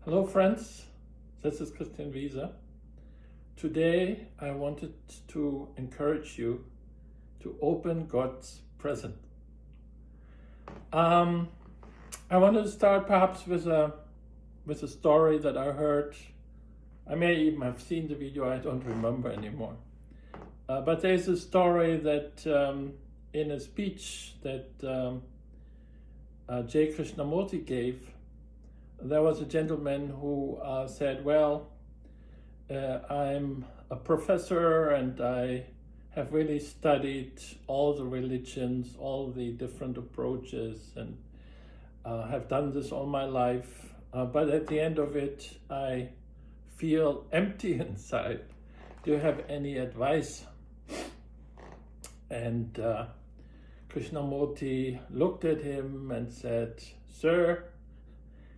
Hello friends, this is Christian Wiese. Today I wanted to encourage you to open God's present. I wanted to start perhaps with a story that I heard. I may even have seen the video, I don't remember anymore. But there's a story that in a speech that J. Krishnamurti gave, there was a gentleman who said, well, I'm a professor and I have really studied all the religions, all the different approaches, and have done this all my life. But at the end of it, I feel empty inside. Do you have any advice? And Krishnamurti looked at him and said, "Sir,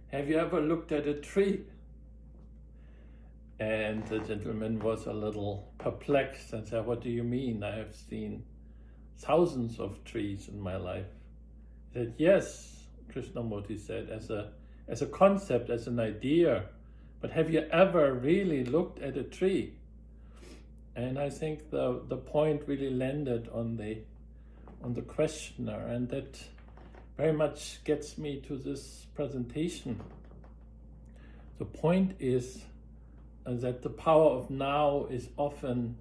have you ever looked at a tree?" And the gentleman was a little perplexed and said, "What do you mean? I have seen thousands of trees in my life." He said, "Yes," Krishnamurti said, as a concept, as an idea, but have you ever really looked at a tree?" And I think the point really landed on the questioner, and that very much gets me to this presentation. The point is that the power of now is often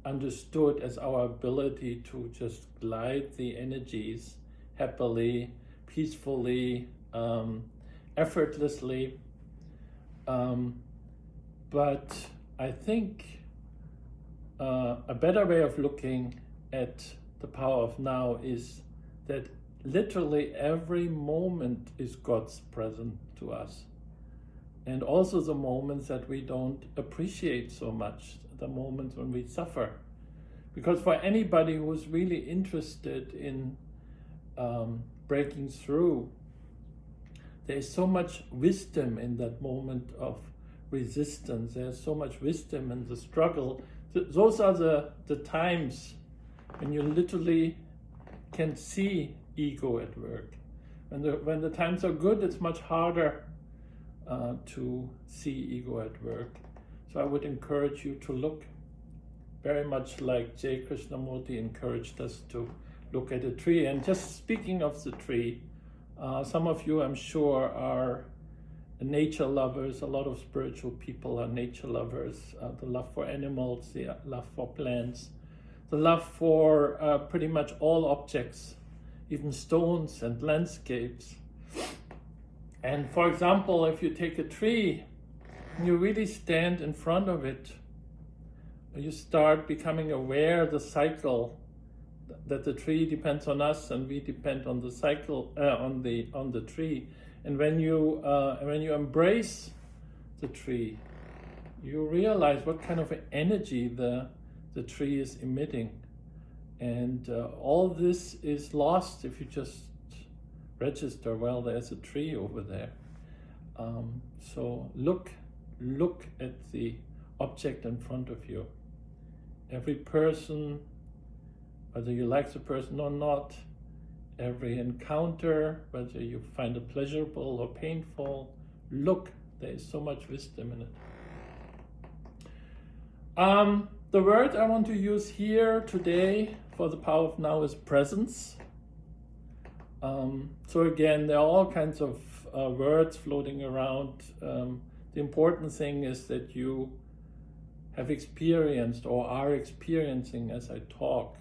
understood as our ability to just glide the energies happily, peacefully, effortlessly. But I think a better way of looking at the power of now is that literally every moment is God's present to us. And also the moments that we don't appreciate so much, the moments when we suffer. Because for anybody who's really interested in breaking through, there's so much wisdom in that moment of resistance. There's so much wisdom in the struggle. Those are the times when you literally can see ego at work. When the times are good, it's much harder to see ego at work. So I would encourage you to look very much like J. Krishnamurti encouraged us to look at a tree. And just speaking of the tree, some of you, I'm sure, are nature lovers. A lot of spiritual people are nature lovers. The love for animals, the love for plants, the love for pretty much all objects, even stones and landscapes. And for example, if you take a tree and you really stand in front of it, you start becoming aware of the cycle, that the tree depends on us and we depend on the cycle, on the tree. And when you embrace the tree, you realize what kind of energy the tree is emitting. And all this is lost if you just register, well, there's a tree over there. So look at the object in front of you. Every person, whether you like the person or not, every encounter, whether you find it pleasurable or painful, look, there is so much wisdom in it. The word I want to use here today for the power of now is presence. So again, there are all kinds of words floating around. The important thing is that you have experienced or are experiencing as I talk,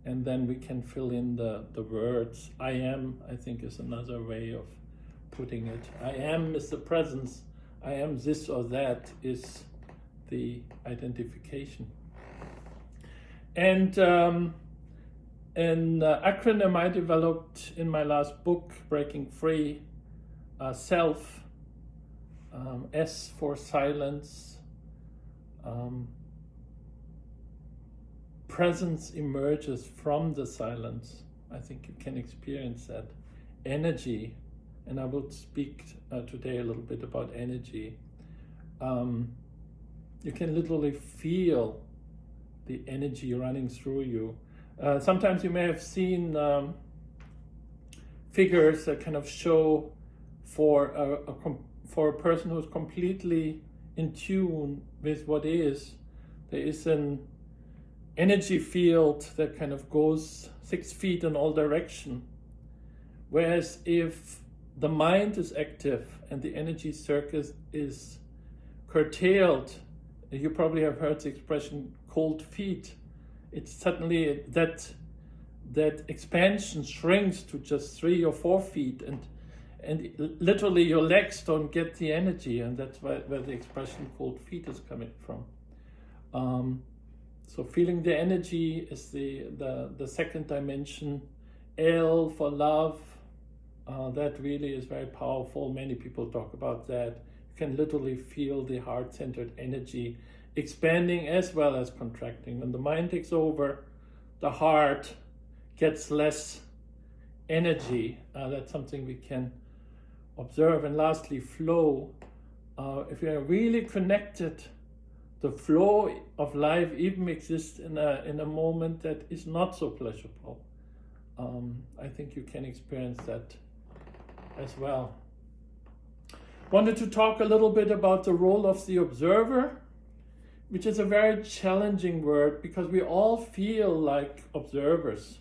and then we can fill in the words. I am, I think, is another way of putting it. I am is the presence. I am this or that is the identification. And an acronym I developed in my last book, Breaking Free, SELF, S for silence, presence emerges from the silence. I think you can experience that. Energy, and I will speak today a little bit about energy. You can literally feel the energy running through you. Sometimes you may have seen figures that kind of show for a person who's completely in tune with what is. There is an energy field that kind of goes 6 feet in all direction. Whereas if the mind is active and the energy circuit is curtailed, you probably have heard the expression cold feet. It's suddenly that expansion shrinks to just 3 or 4 feet, and literally your legs don't get the energy, and that's where the expression cold feet is coming from. So feeling the energy is the second dimension. L for love, that really is very powerful. Many people talk about that. You can literally feel the heart-centered energy expanding as well as contracting. When the mind takes over, the heart gets less energy. That's something we can observe. And lastly, flow. If you are really connected, the flow of life even exists in a moment that is not so pleasurable. I think you can experience that as well. Wanted to talk a little bit about the role of the observer, which is a very challenging word because we all feel like observers.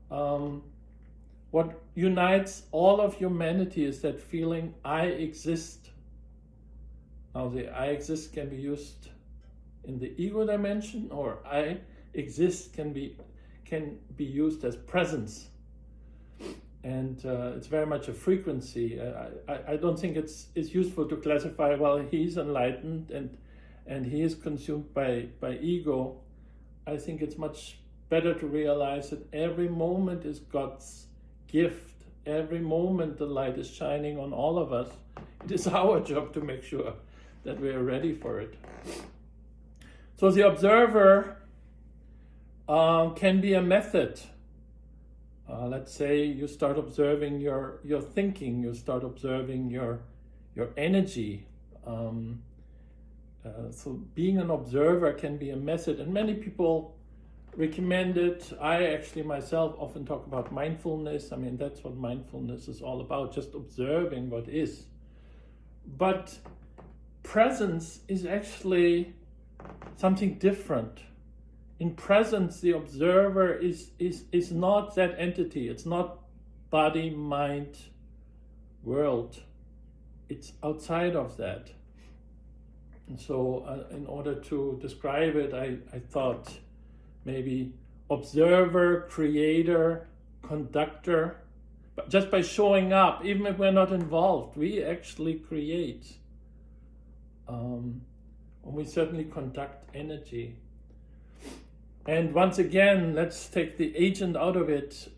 What unites all of humanity is that feeling I exist. Now the I exist can be used in the ego dimension, or I exist can be used as presence. And it's very much a frequency. I don't think it's useful to classify, well, he's enlightened and he is consumed by ego. I think it's much better to realize that every moment is God's gift. Every moment the light is shining on all of us. It is our job to make sure that we are ready for it. So the observer can be a method. Let's say you start observing your thinking, you start observing your energy. So being an observer can be a method, and many people recommend it. I actually myself often talk about mindfulness. I mean, that's what mindfulness is all about, just observing what is. But presence is actually something different. In presence, the observer is not that entity. It's not body, mind, world. It's outside of that. And so in order to describe it, I thought maybe observer, creator, conductor. But just by showing up, even if we're not involved, we actually create. And we certainly conduct energy. And once again, let's take the agent out of it.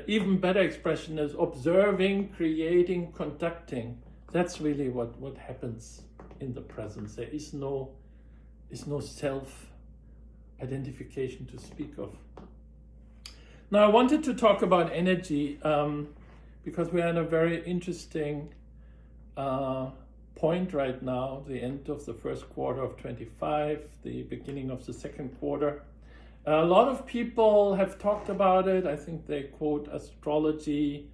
Even better expression is observing, creating, conducting. That's really what happens in the presence. There is no self-identification to speak of. Now, I wanted to talk about energy because we are in a very interesting point right now, the end of the first quarter of 25, the beginning of the second quarter. A lot of people have talked about it. I think they quote astrology,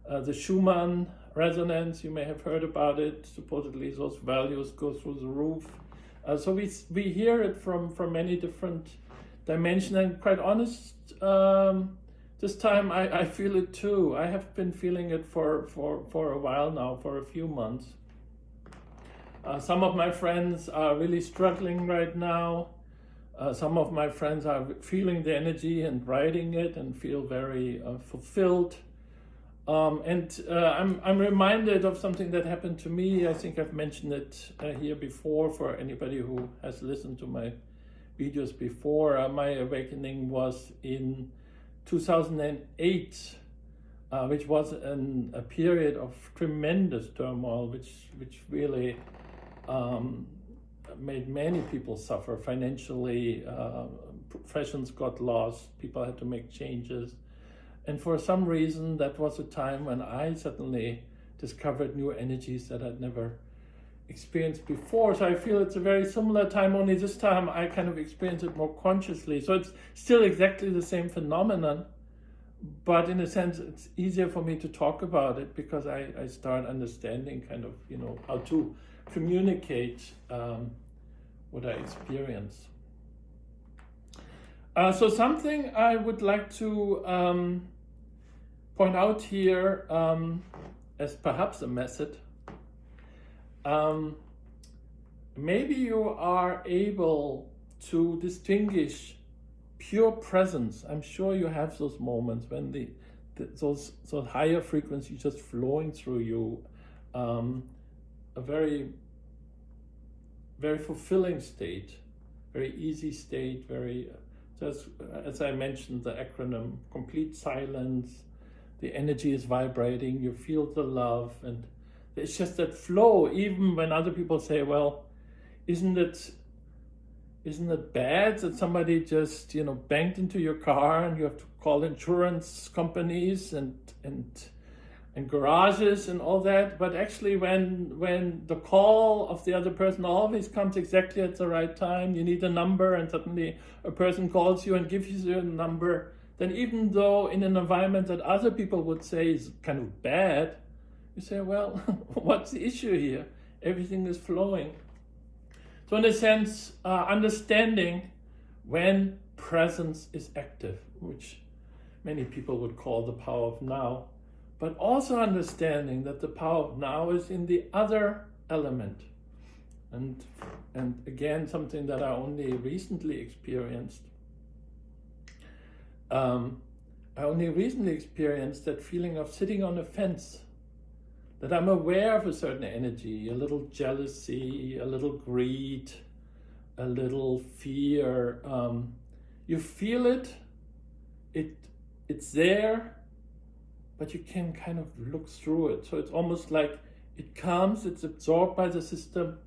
the Schumann resonance. You may have heard about it. Supposedly those values go through the roof. So we hear it from many different dimensions. And quite honest, this time I feel it too. I have been feeling it for a while now, for a few months. Some of my friends are really struggling right now. Some of my friends are feeling the energy and riding it and feel very fulfilled. I'm reminded of something that happened to me. I think I've mentioned it here before for anybody who has listened to my videos before. My awakening was in 2008, which was a period of tremendous turmoil, which really made many people suffer financially. Professions got lost, people had to make changes. And for some reason, that was a time when I suddenly discovered new energies that I'd never experienced before. So I feel it's a very similar time, only this time I kind of experience it more consciously. So it's still exactly the same phenomenon, but in a sense, it's easier for me to talk about it because I start understanding kind of, how to communicate what I experience. So something I would like to point out here as perhaps a method. Maybe you are able to distinguish pure presence. I'm sure you have those moments when those higher frequencies just flowing through you, a very, very fulfilling state, very easy state, very, just as I mentioned, the acronym, complete silence, the energy is vibrating, you feel the love, and it's just that flow, even when other people say, well, isn't it bad that somebody just, banged into your car and you have to call insurance companies and garages and all that? But actually when the call of the other person always comes exactly at the right time, you need a number and suddenly a person calls you and gives you a number, then even though in an environment that other people would say is kind of bad, you say, well, what's the issue here? Everything is flowing. So in a sense, understanding when presence is active, which many people would call the power of now, but also understanding that the power of now is in the other element. And again, something that I only recently experienced. I only recently experienced that feeling of sitting on a fence, that I'm aware of a certain energy, a little jealousy, a little greed, a little fear. You feel it, it's there, but you can kind of look through it. So it's almost like it comes, it's absorbed by the system,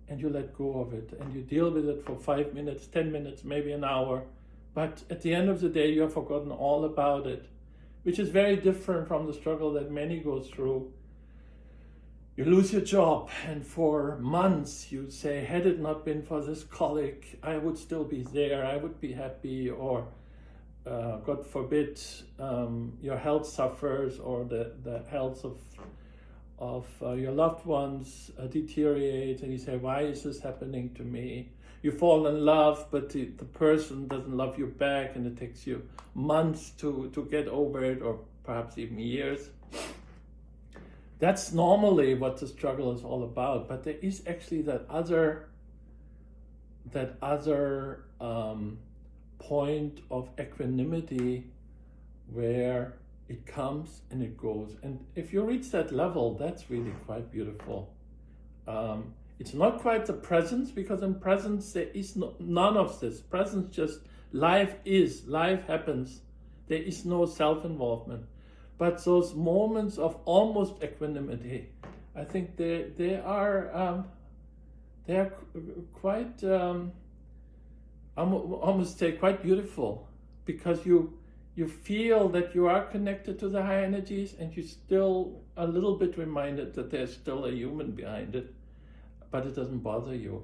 and you let go of it, and you deal with it for 5 minutes, 10 minutes, maybe an hour. But at the end of the day, you have forgotten all about it, which is very different from the struggle that many go through. You lose your job, and for months you say, had it not been for this colleague, I would still be there, I would be happy, or God forbid, your health suffers, or the health of your loved ones deteriorates, and you say, why is this happening to me? You fall in love, but the person doesn't love you back, and it takes you months to get over it, or perhaps even years. That's normally what the struggle is all about, but there is actually that other point of equanimity where it comes and it goes. And if you reach that level, that's really quite beautiful. It's not quite the presence, because in presence there is none of this. Presence just, life happens. There is no self-involvement. But those moments of almost equanimity, I think they are quite, almost say quite beautiful, because you feel that you are connected to the high energies, and you still a little bit reminded that there's still a human behind it, but it doesn't bother you.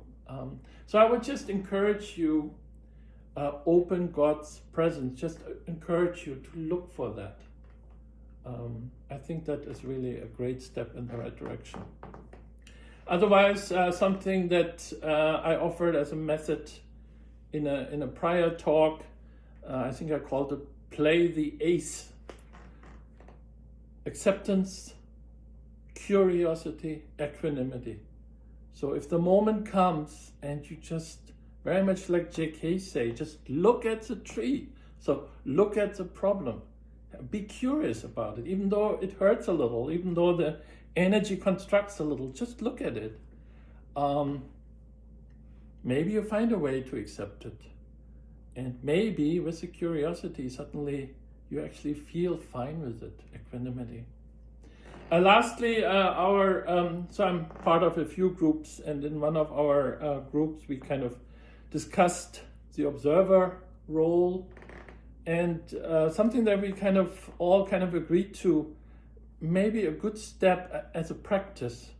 So I would just encourage you, open God's presence, just encourage you to look for that. I think that is really a great step in the right direction. Otherwise, something that I offered as a method in a prior talk, I think I called it play the ace. Acceptance, curiosity, equanimity. So if the moment comes and you just, very much like J.K. say, just look at the tree. So look at the problem. Be curious about it, even though it hurts a little, even though the energy constructs a little, just look at it. Maybe you find a way to accept it. And maybe with the curiosity, suddenly you actually feel fine with it, equanimity. Lastly, so I'm part of a few groups, and in one of our groups we kind of discussed the observer role, and something that we all agreed to, maybe a good step as a practice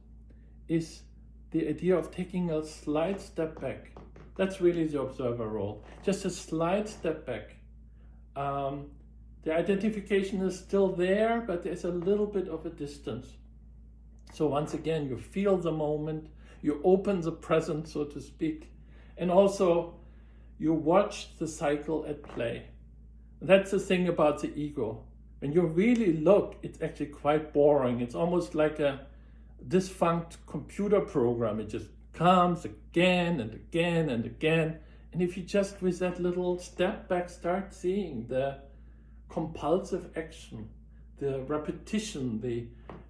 is the idea of taking a slight step back. That's really the observer role. Just a slight step back. The identification is still there, but there's a little bit of a distance. So once again, you feel the moment, you open the present, so to speak, and also you watch the cycle at play. That's the thing about the ego. When you really look, it's actually quite boring. It's almost like a defunct computer program. It just comes again and again and again. And if you just, with that little step back, start seeing the compulsive action, the repetition,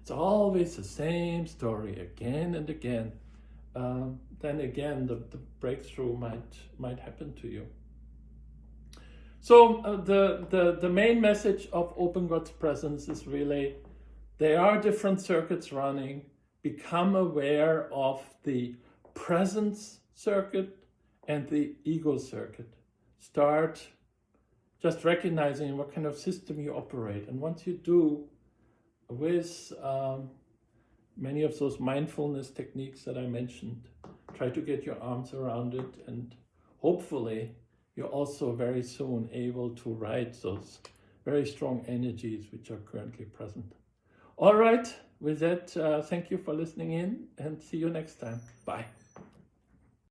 it's always the same story again and again, then again the breakthrough might happen to you. So the main message of Open God's Presence is really, there are different circuits running. Become aware of the presence circuit and the ego circuit. Start just recognizing what kind of system you operate. And once you do, with many of those mindfulness techniques that I mentioned, try to get your arms around it, and hopefully you're also very soon able to ride those very strong energies which are currently present. All right, with that, thank you for listening in, and see you next time. Bye.